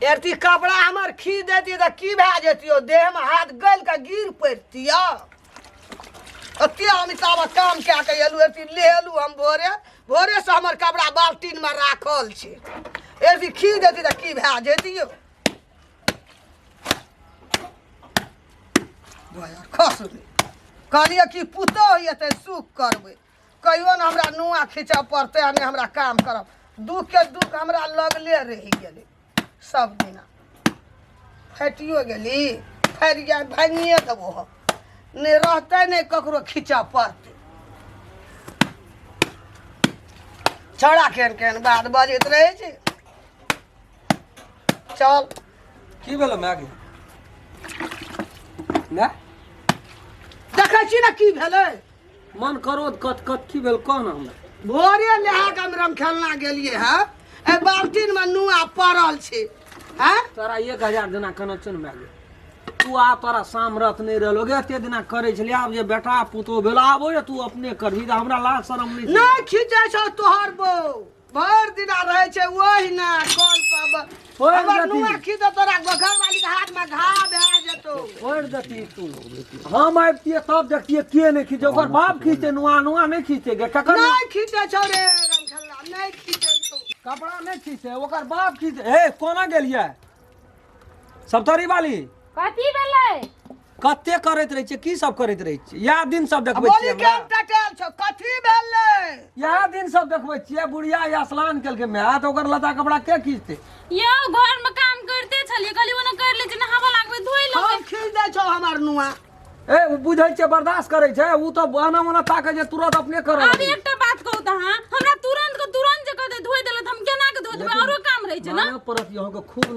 एरती कपड़ा हमर खी देती तो की भए जतियो देह में हाथ गल के गिर पड़तिया अते अमिताभ काम क्या के एलू एरती ले एलू हम भोरे भोरे से हमर कपड़ा बाल्टीन में राखल छे एरती खी देती तो की भए जतियो भया खसली कहलिए कि पुतो हेतै सुख करबै कहियो न हमरा नुआ खींचा पड़तै आ नहि हमरा काम करब दुख के दुख हमरा लगले रहि गेलै सब दिना फटियो गेली फटि जाए भांगिए देबो नहि रहतै नहि ककरो खींचा पड़तै छौड़ा केहन केहन बात बजैत रहै छै चल की भेलो मागे ना देखै छी ने की भेलै मन करोद कत कत की भेल कौन हमरा भोरे नहा के हम रम खेलना गेलिए है ए बाल्टीन में नुआ पड़ल छे हैं तोरा 1000 दिना कनेक्शन मागे तू आ तोरा सामरथ नहीं रहलो गे एते दिना करे छली आब जे बेटा पुतो भेल आबो ये तू अपने करबी त हमरा लाज शरम नहीं खींचे छौ तोहर बो भर दिना रहे छे ओहि ना कल पर हमर नुआ खींच तोरा घर वाली के हाथ में घा भए जेतो ओढ़ देती तू हम आबतिए तब देखतिए के नहीं खींचे ओकर बाप खींचे नुआ नुआ नहीं खींचे गे ककर नहीं खींचे छौ रे रम खेलना नहीं खींचे छौ कपड़ा नहीं खींचे ओकर बाप खींचे हे कोना गेलिए सबतरी वाली कथी भेलै कते करैत रहे छे की सब करैत रहे छे या दिन सब देखबै बोली छियै के टटल छौ कथी भेलै या दिन सब देखबै छियै बुढ़िया या स्नान केलके में आ त ओकर लता कपड़ा के खींचते यौ घर में काम करते छलिए कहली ओना कर ले जे नहावा लागबे धोइ लो हम खींच दे छौ हमर नुआ ए उ बुझै छै बर्दाश्त करै छै उ त बना मना ताके जे तुरंत अपने कर अब एकटा बात कहू त हां हमरा तुरंत के तुरंत जे कहते धोइ देले त हम केना के धोइ देबै औरो काम रहै छै ना परत यहां के खूब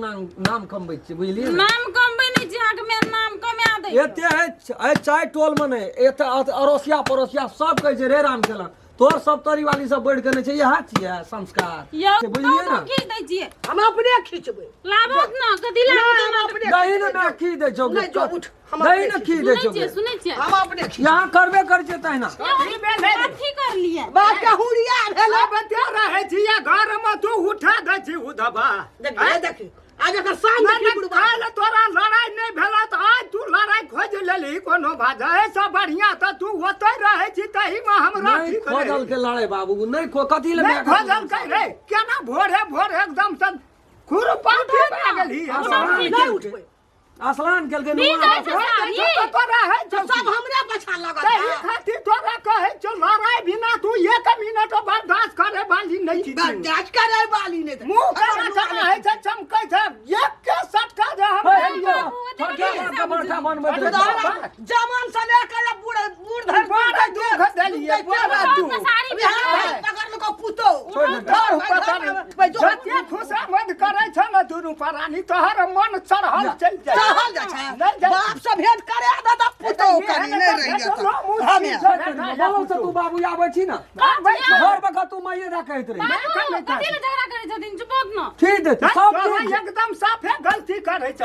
नाम कमबै छै बुझलिए नाम कमबै नै छी अहाँ के मेर नाम कमा दै एते है चाय टोल में नहीं एते अरोसिया परोसिया सब कहै छै रे राम खेला तोर सब तरी वाली सब बैठ के नहीं छै यह छियै संस्कार यौ बुझलिए ना खींच दै छियै हम अपने खींचबै लाभत ना कथी लागत अपने नहीं ना खींच दे छौ नहीं जो उठ हम नहीं ना खींच दे छौ सुनै छियै हम अपने खींच यहां करबे कर छै तहिना कथी कर लिए बात के हुरिया भेलै बते रहे छी या घर में तू उठा दे छी उधबा देखी आज अगर शाम की बुढ़वा काल तोरा लड़ाई नहीं भेला त आज तू लड़ाई खोज लेली कोनो भाजा है सब बढ़िया त तू ओतै रहे छी तही में हमरा नहीं ठीक खोजल के लड़े बाबू नहीं कथी ले नहीं खोजल कह रे केना भोरे भोरे एकदम से खुरपा के गेली नहीं उठबै स्नान केलके तोरा है सब हमरे पछा लगत तही खातिर तोरा कहे छ लड़ाई बिना तू 1 मिनट बर्दाश्त करे वाली नहीं छी बर्दाश्त करे वाली ने मुंह करा करा है छ चमकै छ एक के सटका जे हम भेलियो छोटा बड़का बनबै जवान से लेकर बूढ़ धर बड़ा दुख देलिए बड़ा दुख पकड़ में को पुतो जते खुशामद करे छ न दुनु परानी तोहर मन चढ़ल चल जाय चढ़ल जा छै बाप से भेंट करे द त पुतो करी नहीं रही हम बोलो से तू बाबू आबै छी ना घर बका तू माये दा कहत रही कथी ले झगड़ा करे छथिन चुपत न ठीक दे सब एकदम साफे गलती करे छ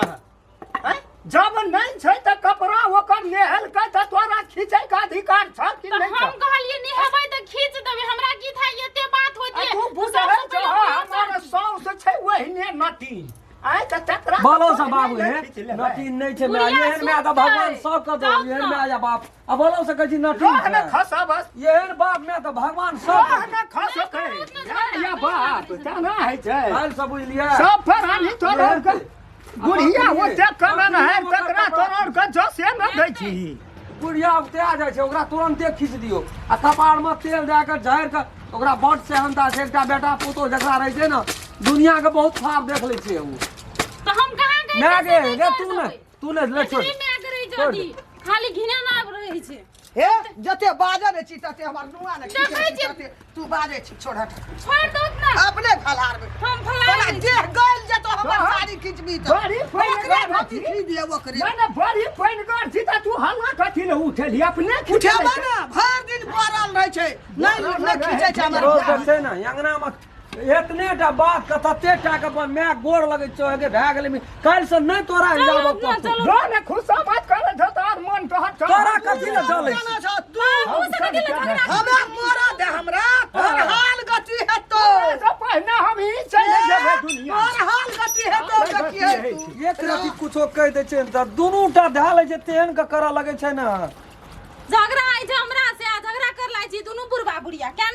जब नहीं छै त कपड़ा ओकर नेहल के त तोरा खींचे के अधिकार छ कि नहीं हम कहलिए निहबै त खींच देबै हमरा की था एते बात होती है तू बुझै छ हमर सौस छै ओहिने नटी आय त तकरा बोलो से बाबू है नटी नहीं छै मैं एहन में त भगवान सब कर दो एहन में आजा बाप अब बोलो से कह नटी न खसा बस एहन बाप में त भगवान सब न खस के या बाप तना है छै हाल सब बुझलिए सब फरानी तोरा के बुढ़िया ओते कमन है तकरा तोरा के जसे न दै छी बुढ़िया उते आ जाय छै ओकरा तुरंते खींच दियो आ कपाड़ में तेल दे के झाड़ के ओकरा बट से हंता से एकटा बेटा पुतो जकरा रहे छै ना दुनिया के बहुत ख्वाब देख ले छै उ तो हम कहां गए मैं गे गे तू ने ले छोड़ मैं करे जदी खाली घिने ना रहे छै हे जते बाजे ने छी तते हमर नुआ ने देखै छी तते तू बाजे छी छोड़ हट छोड़ दो ना अपने फलार में हम फलार देह गल जे तो हमर साड़ी खींचबी त बड़ी ओकरे फैन धोती खींच दिए ओकरे मैंने बड़ी फैन कर छी त तू हल्ला कथि ले उठेली अपने उठेबा ना भर दिन पड़ल रहे छै नहीं खींचे छै हमर रोज छै ना अंगना में इतने टा बात के तते टा के मैं गोड़ लगे छो के भए गेलै काल से नहीं तोरा जाबो पड़तो जो ने खुशा बात करे छ तोर मन तोहर तोरा कथि ले चलै हमरा मोरा दे हमरा तोर हाल गति हेतो तो पहले हम ही चले जेबे दुनिया तोर हाल गति हेतो है है तू एक रति कुछो कह दे छै त दुनूटा धा ले छै तेहन के करऽ लगे छै ना झगड़ा है जे हमरा से आ झगड़ा कर लाई छी दुनू बुढ़बा बुढ़िया क्या